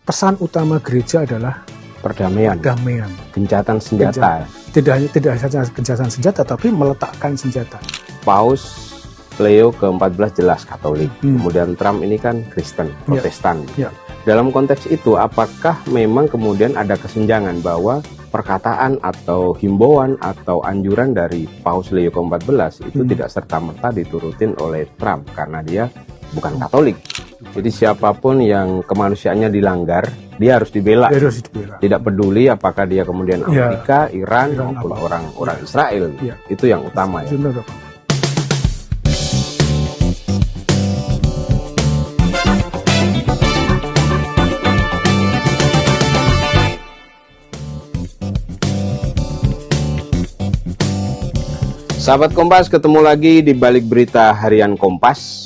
pesan utama gereja adalah perdamaian, gencatan senjata. Tidak hanya gencatan senjata, tapi meletakkan senjata. Paus Leo ke-14 jelas Katolik, kemudian Trump ini kan Kristen, Protestan. Dalam konteks itu, apakah memang kemudian ada kesenjangan bahwa perkataan atau himbauan atau anjuran dari Paus Leo ke-14 itu tidak serta-merta diturutin oleh Trump karena dia bukan Katolik? Jadi siapapun yang kemanusiaannya dilanggar, dia harus dibela. Tidak peduli apakah dia kemudian Amerika, Iran maupun orang Israel. Itu yang utama ya. Sahabat Kompas, ketemu lagi di Balik Berita Harian Kompas.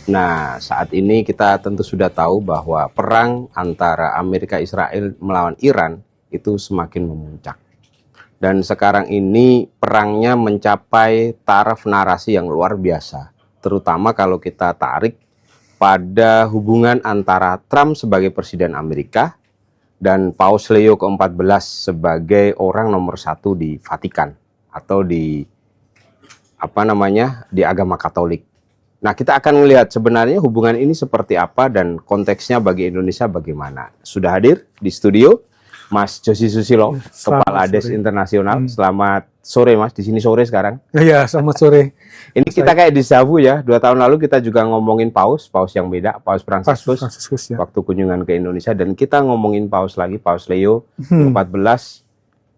Nah, saat ini kita tentu sudah tahu bahwa perang antara Amerika Israel melawan Iran itu semakin memuncak. Dan sekarang ini perangnya mencapai taraf narasi yang luar biasa. Terutama kalau kita tarik pada hubungan antara Trump sebagai Presiden Amerika dan Paus Leo ke-14 sebagai orang nomor 1 di Vatikan atau di di agama Katolik. Nah, kita akan melihat sebenarnya hubungan ini seperti apa dan konteksnya bagi Indonesia bagaimana. Sudah hadir di studio Mas Josi Susilo, Kepala Des Internasional. Selamat sore Mas, di sini sore sekarang. Iya, selamat sore. Ini kita kayak di Zabu ya, 2 tahun lalu kita juga ngomongin Paus yang beda, Paus Fransiskus, waktu kunjungan ke Indonesia. Dan kita ngomongin Paus lagi, Paus Leo 14.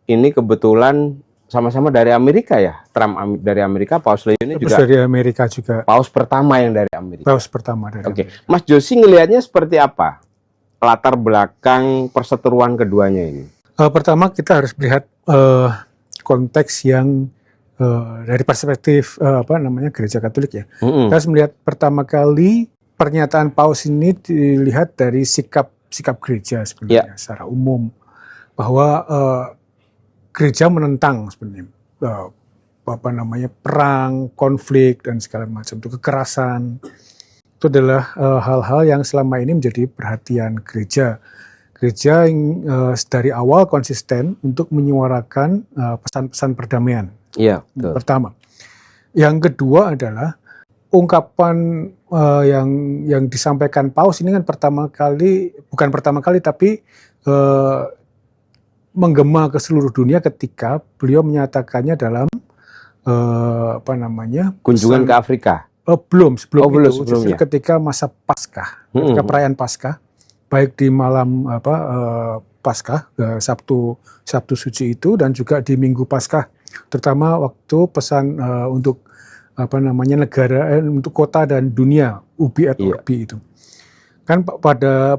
Ini kebetulan sama-sama dari Amerika ya, Trump dari Amerika, Paus Leo ini juga dari Amerika juga. Paus pertama yang dari Amerika. Paus pertama dari Amerika. Mas Josi ngelihatnya seperti apa latar belakang perseteruan keduanya ini? Pertama kita harus melihat konteks yang dari perspektif Gereja Katolik ya. Kita harus melihat pertama kali pernyataan Paus ini dilihat dari sikap gereja sebenarnya secara umum, bahwa gereja menentang sebenarnya perang, konflik dan segala macam itu, kekerasan. Itu adalah hal-hal yang selama ini menjadi perhatian gereja. Gereja yang dari awal konsisten untuk menyuarakan pesan-pesan perdamaian. Iya, betul. Pertama. Yang kedua adalah ungkapan yang disampaikan Paus ini kan bukan pertama kali tapi menggema ke seluruh dunia ketika beliau menyatakannya dalam kunjungan ke Afrika. Sebelumnya. Ketika masa Paskah, ketika perayaan Paskah, baik di malam Paskah, Sabtu Suci itu, dan juga di Minggu Paskah, terutama waktu pesan untuk negara, untuk kota dan dunia, Ubi et Orbi itu. Kan pada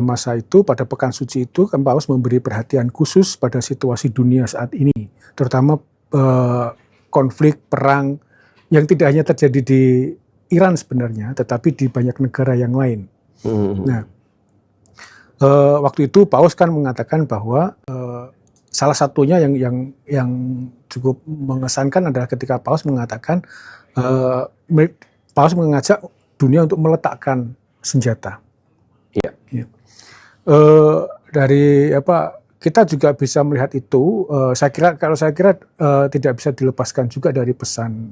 masa itu, pada Pekan Suci itu, kan Paus memberi perhatian khusus pada situasi dunia saat ini, terutama konflik perang yang tidak hanya terjadi di Iran sebenarnya, tetapi di banyak negara yang lain. Nah, waktu itu Paus kan mengatakan bahwa salah satunya yang cukup mengesankan adalah ketika Paus mengatakan Paus mengajak dunia untuk meletakkan senjata. Kita juga bisa melihat itu. Saya kira tidak bisa dilepaskan juga dari pesan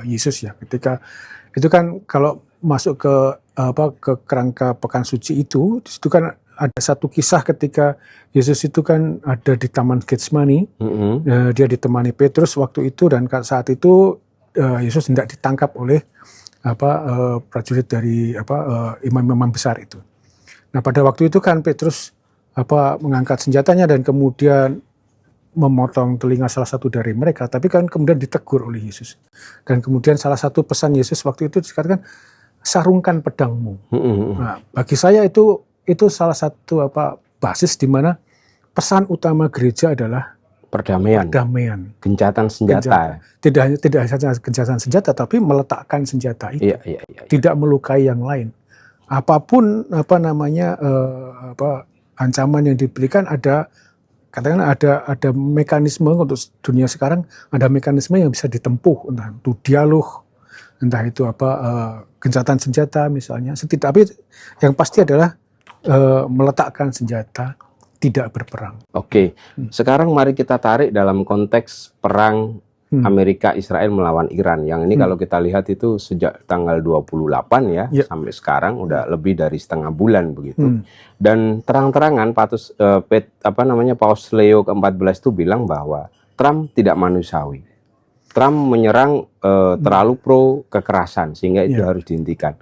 Yesus ya. Ketika itu kan kalau masuk ke kerangka Pekan Suci itu, di situ kan ada satu kisah ketika Yesus itu kan ada di Taman Getsemani, dia ditemani Petrus waktu itu, dan saat itu Yesus hendak ditangkap oleh prajurit dari imam-imam besar itu. Nah, pada waktu itu kan Petrus mengangkat senjatanya dan kemudian memotong telinga salah satu dari mereka, tapi kan kemudian ditegur oleh Yesus. Dan kemudian salah satu pesan Yesus waktu itu dikatakan, sarungkan pedangmu. Nah, bagi saya itu salah satu basis di mana pesan utama gereja adalah perdamaian. Gencatan senjata. Tidak hanya gencatan senjata, tapi meletakkan senjata itu. Tidak melukai yang lain. Apapun ancaman yang diberikan, ada mekanisme untuk dunia sekarang, ada mekanisme yang bisa ditempuh, entah itu dialog, entah itu gencatan senjata misalnya. Tapi yang pasti adalah meletakkan senjata, tidak berperang. Oke, sekarang mari kita tarik dalam konteks perang Amerika Israel melawan Iran. Yang ini kalau kita lihat itu sejak tanggal 28 ya, sampai sekarang udah lebih dari setengah bulan begitu. Dan terang-terangan Paus Leo ke-14 itu bilang bahwa Trump tidak manusiawi. Trump menyerang terlalu pro kekerasan sehingga itu harus dihentikan.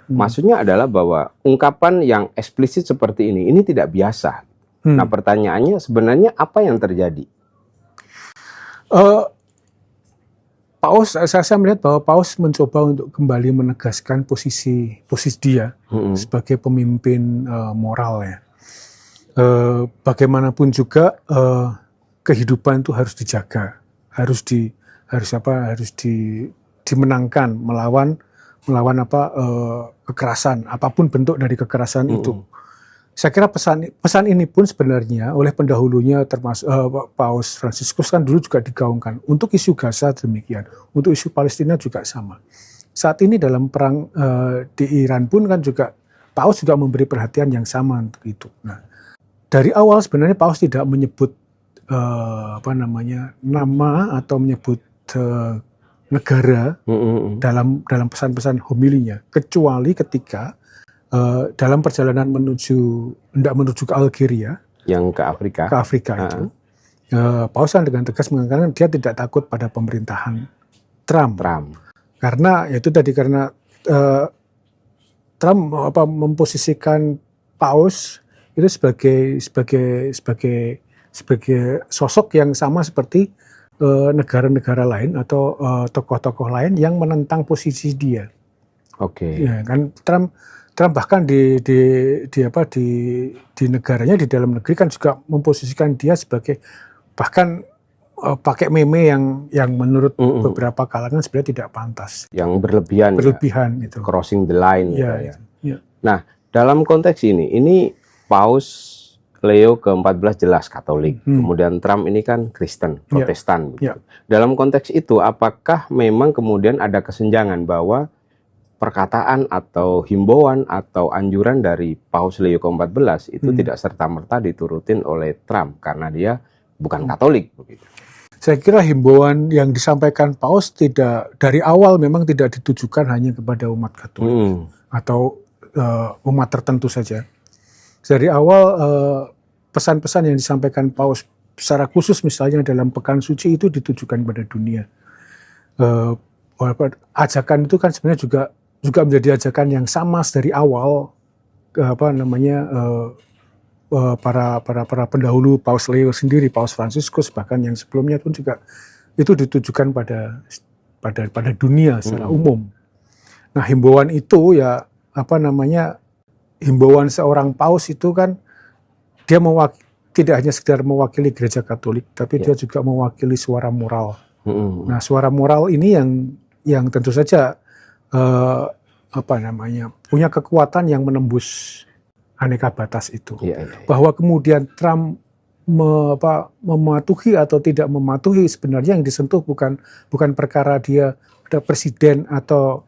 Maksudnya adalah bahwa ungkapan yang eksplisit seperti ini tidak biasa. Nah, pertanyaannya sebenarnya apa yang terjadi? Saya melihat bahwa Paus mencoba untuk kembali menegaskan posisi dia sebagai pemimpin moral ya. Bagaimanapun juga kehidupan itu harus dijaga, harus dimenangkan melawan kekerasan, apapun bentuk dari kekerasan itu. Saya kira pesan ini pun sebenarnya oleh pendahulunya termasuk Paus Fransiskus kan dulu juga digaungkan untuk isu Gaza demikian, untuk isu Palestina juga sama. Saat ini dalam perang di Iran pun kan juga Paus juga memberi perhatian yang sama untuk itu. Nah, dari awal sebenarnya Paus tidak menyebut nama atau menyebut negara dalam pesan-pesan homilinya, kecuali ketika dalam perjalanan hendak menuju ke Algeria, yang ke Afrika itu, Paus dengan tegas mengatakan dia tidak takut pada pemerintahan Trump. Karena itu tadi karena Trump memposisikan Paus itu sebagai sosok yang sama seperti negara-negara lain atau tokoh-tokoh lain yang menentang posisi dia. Ya, kan Trump bahkan di negaranya, di dalam negeri kan juga memposisikan dia sebagai, bahkan pakai meme yang menurut beberapa kalangan sebenarnya tidak pantas. Yang berlebihan ya, itu. Crossing the line. Ya. Nah, dalam konteks ini Paus Leo ke-14 jelas Katolik, kemudian Trump ini kan Kristen, Protestan. Dalam konteks itu, apakah memang kemudian ada kesenjangan bahwa perkataan atau himbauan atau anjuran dari Paus Leo ke-14 itu tidak serta-merta diturutin oleh Trump karena dia bukan Katolik begitu? Saya kira himbauan yang disampaikan Paus dari awal memang tidak ditujukan hanya kepada umat Katolik atau umat tertentu saja. Dari awal pesan-pesan yang disampaikan Paus secara khusus misalnya dalam Pekan Suci itu ditujukan pada dunia. Ajakan itu kan sebenarnya juga menjadi ajakan yang sama dari awal para pendahulu Paus Leo sendiri, Paus Fransiskus bahkan yang sebelumnya pun juga itu ditujukan pada dunia secara umum. Nah, himbauan itu ya himbauan seorang paus itu kan dia tidak hanya sekedar mewakili gereja Katolik, tapi dia juga mewakili suara moral. Nah, suara moral ini yang tentu saja punya kekuatan yang menembus aneka batas itu. Bahwa kemudian Trump mematuhi atau tidak mematuhi, sebenarnya yang disentuh bukan perkara dia ada presiden atau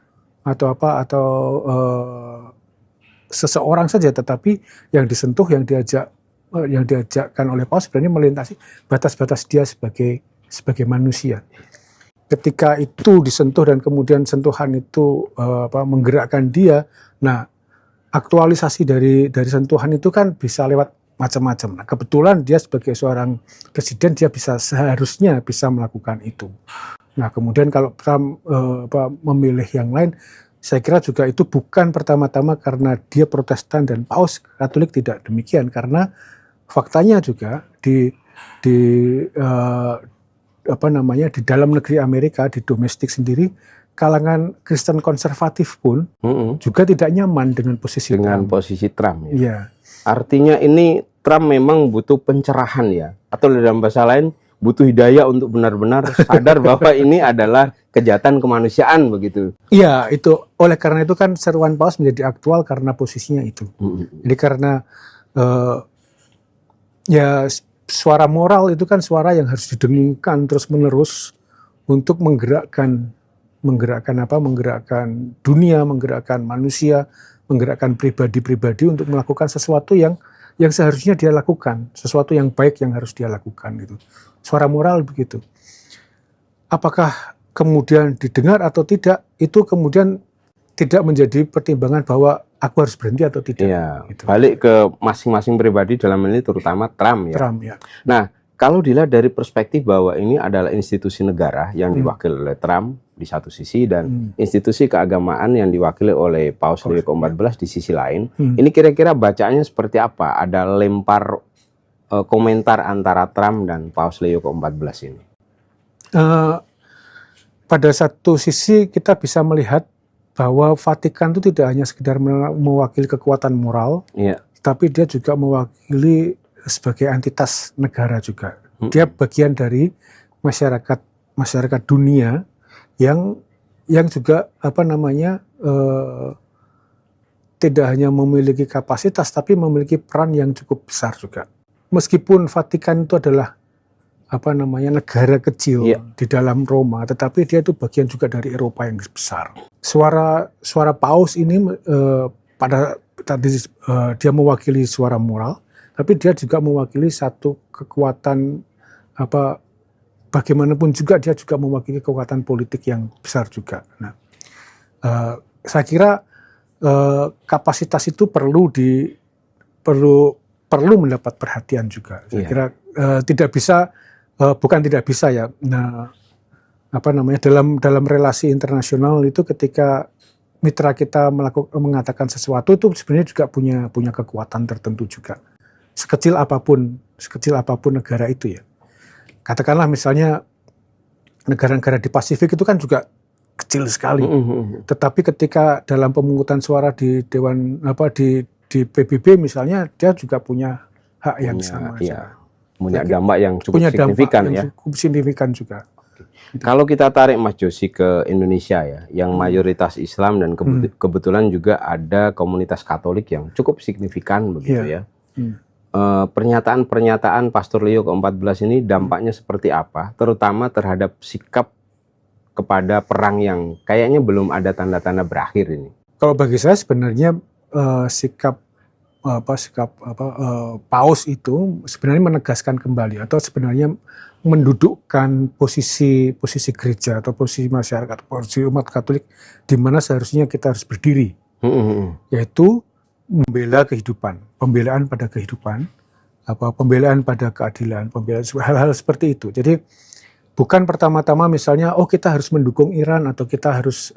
seseorang saja, tetapi yang disentuh, yang diajakkan oleh Paus sebenarnya melintasi batas-batas dia sebagai manusia. Ketika itu disentuh dan kemudian sentuhan itu menggerakkan dia, nah aktualisasi dari sentuhan itu kan bisa lewat macam-macam. Nah, kebetulan dia sebagai seorang presiden dia seharusnya bisa melakukan itu. Nah, kemudian kalau Trump memilih yang lain, saya kira juga itu bukan pertama-tama karena dia Protestan dan Paus Katolik tidak demikian, karena faktanya juga di dalam negeri Amerika, di domestik sendiri, kalangan Kristen konservatif pun juga tidak nyaman dengan posisi Trump. Ya. Artinya ini Trump memang butuh pencerahan ya, atau dalam bahasa lain butuh hidayah untuk benar-benar sadar bahwa ini adalah kejahatan kemanusiaan begitu. Iya, itu oleh karena itu kan seruan Paus menjadi aktual karena posisinya itu. Jadi karena suara moral itu kan suara yang harus didengungkan terus-menerus untuk menggerakkan dunia, menggerakkan manusia, menggerakkan pribadi-pribadi untuk melakukan sesuatu yang seharusnya dia lakukan, sesuatu yang baik yang harus dia lakukan gitu. Suara moral begitu. Apakah kemudian didengar atau tidak, itu kemudian tidak menjadi pertimbangan bahwa aku harus berhenti atau tidak. Ya, gitu. balik ke masing-masing pribadi dalam ini terutama Trump ya. Trump ya. Nah, kalau dilihat dari perspektif bahwa ini adalah institusi negara yang diwakili oleh Trump di satu sisi dan institusi keagamaan yang diwakili oleh Paus Leo ke-14 di sisi lain, ini kira-kira bacaannya seperti apa? Ada lempar komentar antara Trump dan Paus Leo ke-14 ini? Pada satu sisi kita bisa melihat bahwa Vatikan itu tidak hanya sekedar mewakili kekuatan moral, tapi dia juga mewakili sebagai entitas negara juga. Dia bagian dari masyarakat dunia yang juga tidak hanya memiliki kapasitas tapi memiliki peran yang cukup besar juga. Meskipun Vatikan itu adalah negara kecil di dalam Roma, tetapi dia itu bagian juga dari Eropa yang besar. Suara Paus ini dia mewakili suara moral, tapi dia juga mewakili satu kekuatan bagaimanapun juga dia juga mewakili kekuatan politik yang besar juga. Nah, saya kira kapasitas itu perlu mendapat perhatian juga. Saya kira bukan tidak bisa ya. Nah, dalam relasi internasional itu ketika mitra kita mengatakan sesuatu itu sebenarnya juga punya kekuatan tertentu juga. Sekecil apapun negara itu ya. Katakanlah misalnya negara-negara di Pasifik itu kan juga kecil sekali. Tetapi ketika dalam pemungutan suara di di PBB misalnya, dia juga punya hak yang sama. Punya dampak yang cukup signifikan ya. Cukup signifikan juga. Kalau kita tarik Mas Josi ke Indonesia ya, yang mayoritas Islam dan kebetulan juga ada komunitas Katolik yang cukup signifikan begitu ya. Pernyataan Pastor Leo ke-14 ini dampaknya seperti apa, terutama terhadap sikap kepada perang yang kayaknya belum ada tanda-tanda berakhir ini? Kalau bagi saya sebenarnya sikap Paus itu sebenarnya menegaskan kembali atau sebenarnya mendudukkan posisi gereja atau posisi masyarakat, posisi umat Katolik di mana seharusnya kita harus berdiri, yaitu membela kehidupan, pembelaan pada kehidupan, pembelaan pada keadilan, pembelaan hal-hal seperti itu. Jadi bukan pertama-tama misalnya kita harus mendukung Iran atau kita harus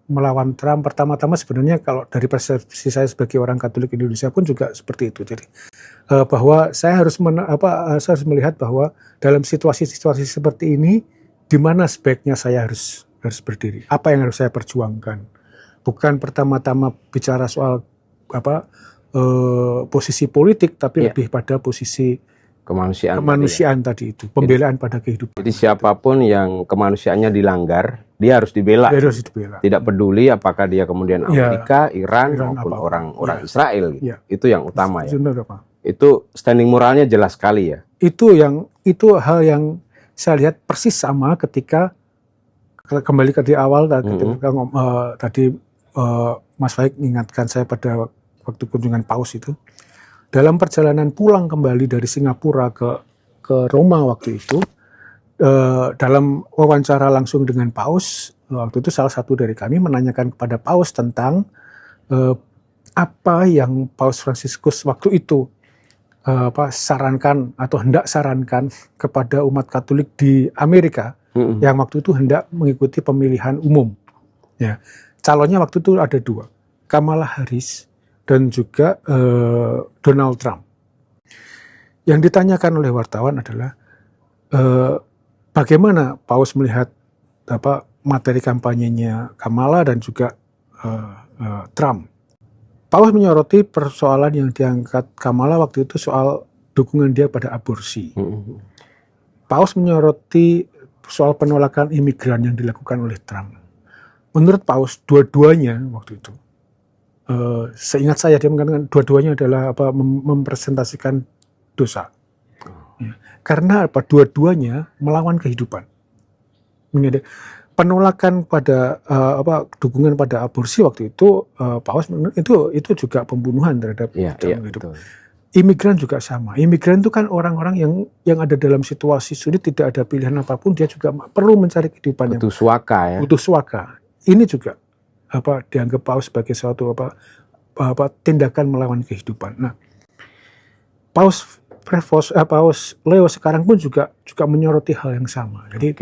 melawan Trump. Pertama-tama sebenarnya kalau dari persepsi saya sebagai orang Katolik Indonesia pun juga seperti itu. Jadi bahwa saya harus melihat bahwa dalam situasi-situasi seperti ini di mana sebaiknya saya harus berdiri. Apa yang harus saya perjuangkan? Bukan pertama-tama bicara soal posisi politik, tapi lebih pada posisi kemanusiaan tadi itu, pembelaan pada kehidupan. Jadi siapapun yang kemanusiaannya dilanggar, dia harus dibela. Tidak peduli apakah dia kemudian Amerika, Iran maupun orang Israel. Gitu. Itu yang utama ya. Itu standing moralnya jelas sekali ya. Itu hal yang saya lihat persis sama ketika kembali ke di awal tadi Mas Faik mengingatkan saya pada waktu kunjungan Paus itu, dalam perjalanan pulang kembali dari Singapura ke Roma waktu itu, dalam wawancara langsung dengan Paus, waktu itu salah satu dari kami menanyakan kepada Paus tentang apa yang Paus Fransiskus waktu itu sarankan atau hendak sarankan kepada umat Katolik di Amerika yang waktu itu hendak mengikuti pemilihan umum. Ya, calonnya waktu itu ada dua, Kamala Harris dan juga Donald Trump. Yang ditanyakan oleh wartawan adalah bagaimana Paus melihat materi kampanyenya Kamala dan juga Trump. Paus menyoroti persoalan yang diangkat Kamala waktu itu soal dukungan dia pada aborsi. Paus menyoroti soal penolakan imigran yang dilakukan oleh Trump. Menurut Paus, dua-duanya waktu itu, seingat saya dia mengatakan dua-duanya adalah mempresentasikan dosa. Karena dua-duanya melawan kehidupan. penolakan pada dukungan pada aborsi waktu itu, Paus itu juga pembunuhan terhadap Iya, hidup. betul. Imigran juga sama. Imigran itu kan orang-orang yang ada dalam situasi sulit, tidak ada pilihan apapun, dia juga perlu mencari kehidupan yang Butuh suaka ya. butuh suaka. Ini juga dianggap Paus sebagai suatu tindakan melawan kehidupan. Nah, Paus Leo sekarang pun juga menyoroti hal yang sama. Jadi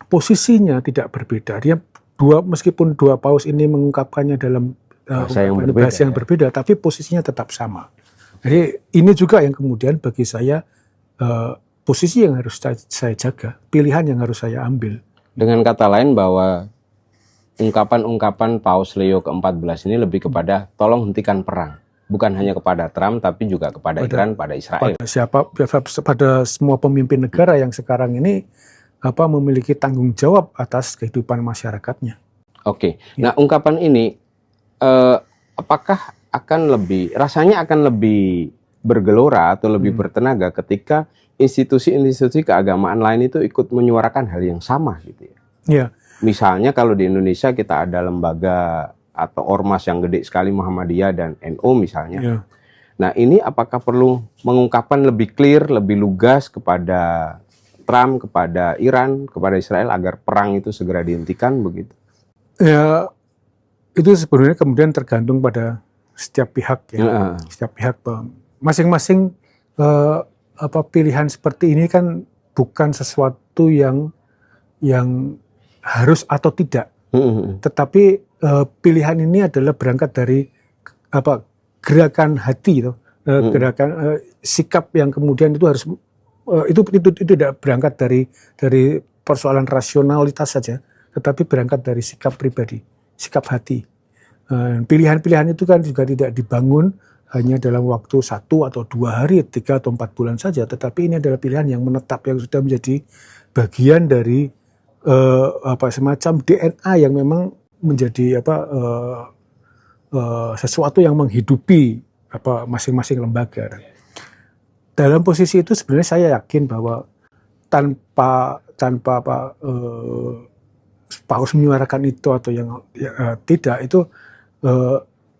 posisinya tidak berbeda. Dia meskipun dua Paus ini mengungkapkannya dalam bahasa yang berbeda, tapi posisinya tetap sama. Jadi ini juga yang kemudian bagi saya posisi yang harus saya jaga, pilihan yang harus saya ambil. Dengan kata lain bahwa ungkapan-ungkapan Paus Leo ke-14 ini lebih kepada tolong hentikan perang. Bukan hanya kepada Trump, tapi juga kepada Iran, pada Israel. Pada semua pemimpin negara yang sekarang ini memiliki tanggung jawab atas kehidupan masyarakatnya. Oke. Nah, ungkapan ini apakah rasanya akan lebih bergelora atau lebih bertenaga ketika institusi-institusi keagamaan lain itu ikut menyuarakan hal yang sama gitu ya? Iya. Misalnya kalau di Indonesia kita ada lembaga atau ormas yang gede sekali, Muhammadiyah dan NU misalnya. Ya. Nah, ini apakah perlu mengungkapkan lebih clear, lebih lugas kepada Trump, kepada Iran, kepada Israel agar perang itu segera dihentikan begitu? Ya, itu sebenarnya kemudian tergantung pada setiap pihak ya. Setiap pihak masing-masing pilihan seperti ini kan bukan sesuatu yang harus atau tidak. Tetapi pilihan ini adalah berangkat dari gerakan hati, gerakan sikap yang kemudian itu harus itu tidak berangkat dari persoalan rasionalitas saja, tetapi berangkat dari sikap pribadi, sikap hati. Pilihan-pilihan itu kan juga tidak dibangun hanya dalam waktu 1 atau 2 hari, 3 atau 4 bulan saja, tetapi ini adalah pilihan yang menetap, yang sudah menjadi bagian dari semacam DNA yang memang menjadi sesuatu yang menghidupi masing-masing lembaga. Dalam posisi itu sebenarnya saya yakin bahwa tanpa Paus menyuarakan itu atau yang tidak itu,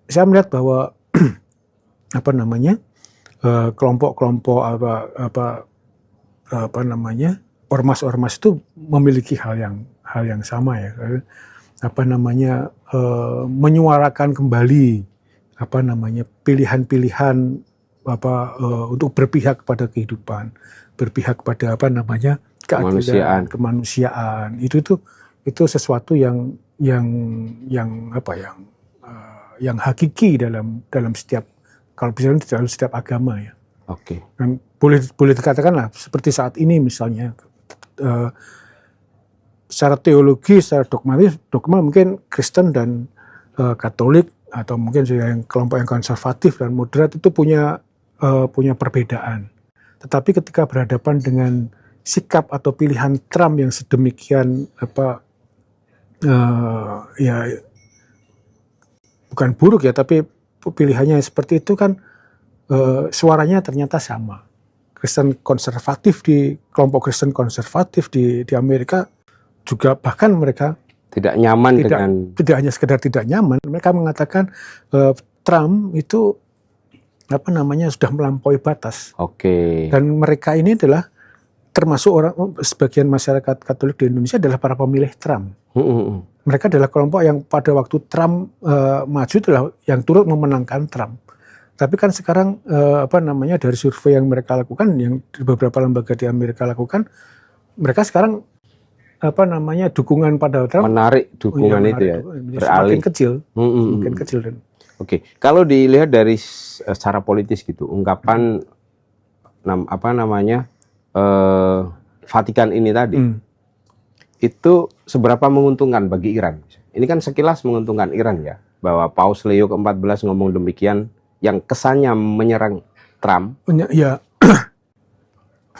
saya melihat bahwa kelompok-kelompok ormas-ormas itu memiliki hal yang sama ya. Menyuarakan kembali pilihan-pilihan untuk berpihak kepada kehidupan, berpihak pada keadilan, kemanusiaan. Itu sesuatu yang hakiki dalam setiap, kalau misalnya dalam setiap agama ya. Oke. Dan boleh dikatakanlah seperti saat ini misalnya, secara teologi, secara dogma mungkin Kristen dan Katolik atau mungkin juga yang kelompok yang konservatif dan moderat itu punya perbedaan. Tetapi ketika berhadapan dengan sikap atau pilihan Trump yang sedemikian bukan buruk ya, tapi pilihannya seperti itu kan, suaranya ternyata sama. Kelompok Kristen konservatif di Amerika juga bahkan mereka tidak nyaman tidak hanya sekedar tidak nyaman, mereka mengatakan Trump itu sudah melampaui batas. Oke. Dan mereka ini adalah termasuk sebagian masyarakat Katolik di Indonesia adalah para pemilih Trump. Mereka adalah kelompok yang pada waktu Trump maju adalah yang turut memenangkan Trump. Tapi kan sekarang dari survei yang mereka lakukan, yang beberapa lembaga di Amerika lakukan, mereka sekarang dukungan pada Trump menarik dukungan itu ya, beralih kecil, mungkin kecil. Oke, kalau dilihat dari secara politis gitu, ungkapan Vatikan ini tadi, itu seberapa menguntungkan bagi Iran? Ini kan sekilas menguntungkan Iran ya, bahwa Paus Leo ke-14 ngomong demikian, yang kesannya menyerang Trump. Ya,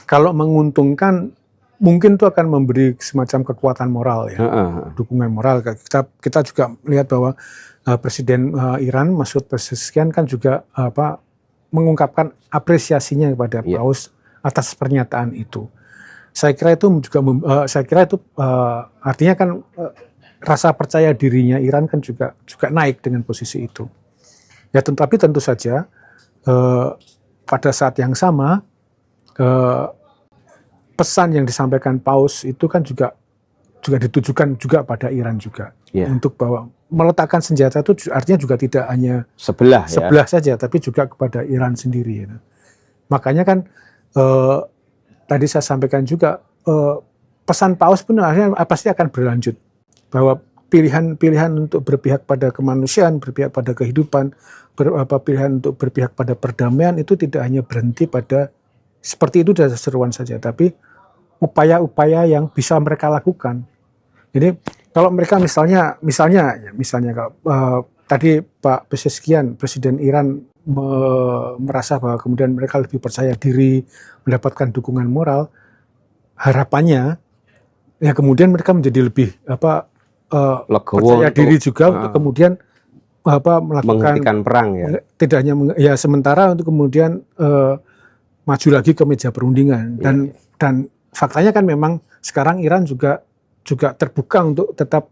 kalau menguntungkan, mungkin itu akan memberi semacam kekuatan moral ya, dukungan moral. Kita juga melihat bahwa Presiden Iran Masoud Pezeshkian kan juga mengungkapkan apresiasinya kepada Paus atas pernyataan itu. saya kira itu juga artinya kan rasa percaya dirinya Iran kan juga naik dengan posisi itu. Ya, tetapi tentu saja pada saat yang sama pesan yang disampaikan Paus itu kan juga ditujukan juga pada Iran juga, untuk bahwa meletakkan senjata itu artinya juga tidak hanya sebelah saja, tapi juga kepada Iran sendiri. Ya. Makanya kan tadi saya sampaikan juga pesan Paus pun akhirnya pasti akan berlanjut, bahwa pilihan untuk berpihak pada kemanusiaan, berpihak pada kehidupan, pilihan untuk berpihak pada perdamaian itu tidak hanya berhenti pada seperti itu dan seruan saja, tapi upaya-upaya yang bisa mereka lakukan. Jadi kalau mereka misalnya kalau tadi Pak Pezeshkian, Presiden Iran merasa bahwa kemudian mereka lebih percaya diri, mendapatkan dukungan moral, harapannya ya kemudian mereka menjadi lebih percaya diri juga untuk kemudian menghentikan perang ya. Tidak hanya ya sementara untuk kemudian maju lagi ke meja perundingan, dan faktanya kan memang sekarang Iran juga terbuka untuk tetap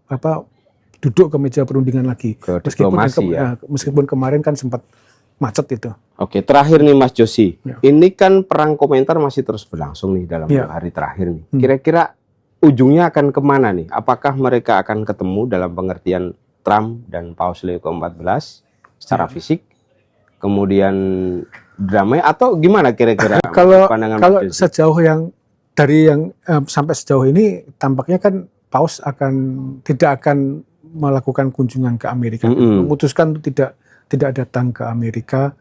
duduk ke meja perundingan lagi, meskipun kemarin kan sempat macet itu. Oke, terakhir nih Mas Joshi, ini kan perang komentar masih terus berlangsung nih dalam hari terakhir nih. Kira-kira ujungnya akan kemana nih? Apakah mereka akan ketemu dalam pengertian Trump dan Paus Leo ke-14 secara fisik, kemudian damai, atau gimana kira-kira? Kalau sejauh yang sampai sejauh ini tampaknya kan Paus tidak akan melakukan kunjungan ke Amerika, memutuskan untuk tidak datang ke Amerika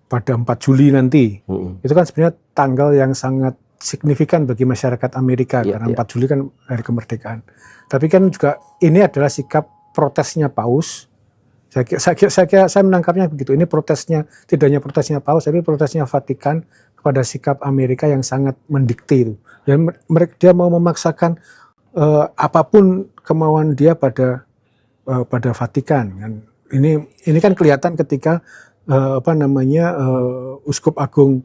pada 4 Juli nanti. Itu kan sebenarnya tanggal yang sangat signifikan bagi masyarakat Amerika, karena 4 Juli kan hari kemerdekaan. Tapi kan juga ini adalah sikap protesnya Paus. Saya menangkapnya begitu. Ini protesnya, tidak hanya protesnya Paus, tapi protesnya Vatikan kepada sikap Amerika yang sangat mendikte itu. Dan dia mau memaksakan apapun kemauan dia pada Vatikan. Ini kan kelihatan ketika Uskup Agung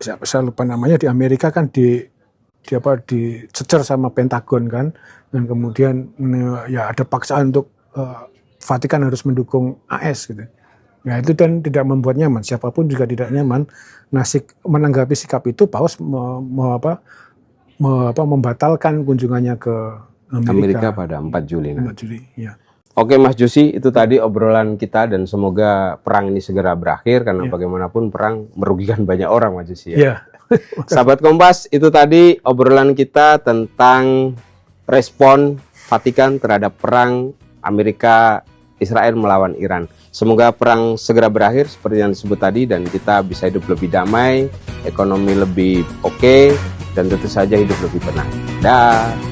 saya lupa namanya di Amerika kan dicecer sama Pentagon kan, dan kemudian ya ada paksaan untuk Vatikan harus mendukung AS gitu. Ya itu dan tidak membuat nyaman, siapapun juga tidak nyaman. Nah, menanggapi sikap itu Paus membatalkan kunjungannya ke Amerika pada 4 Juli. 4 Juli, ya. Oke Mas Joshi, itu tadi obrolan kita, dan semoga perang ini segera berakhir, karena bagaimanapun perang merugikan banyak orang Mas Joshi ya. Sahabat Kompas, itu tadi obrolan kita tentang respon Vatikan terhadap perang Amerika Israel melawan Iran. Semoga perang segera berakhir seperti yang disebut tadi, dan kita bisa hidup lebih damai, ekonomi lebih oke, dan tentu saja hidup lebih tenang. Dah.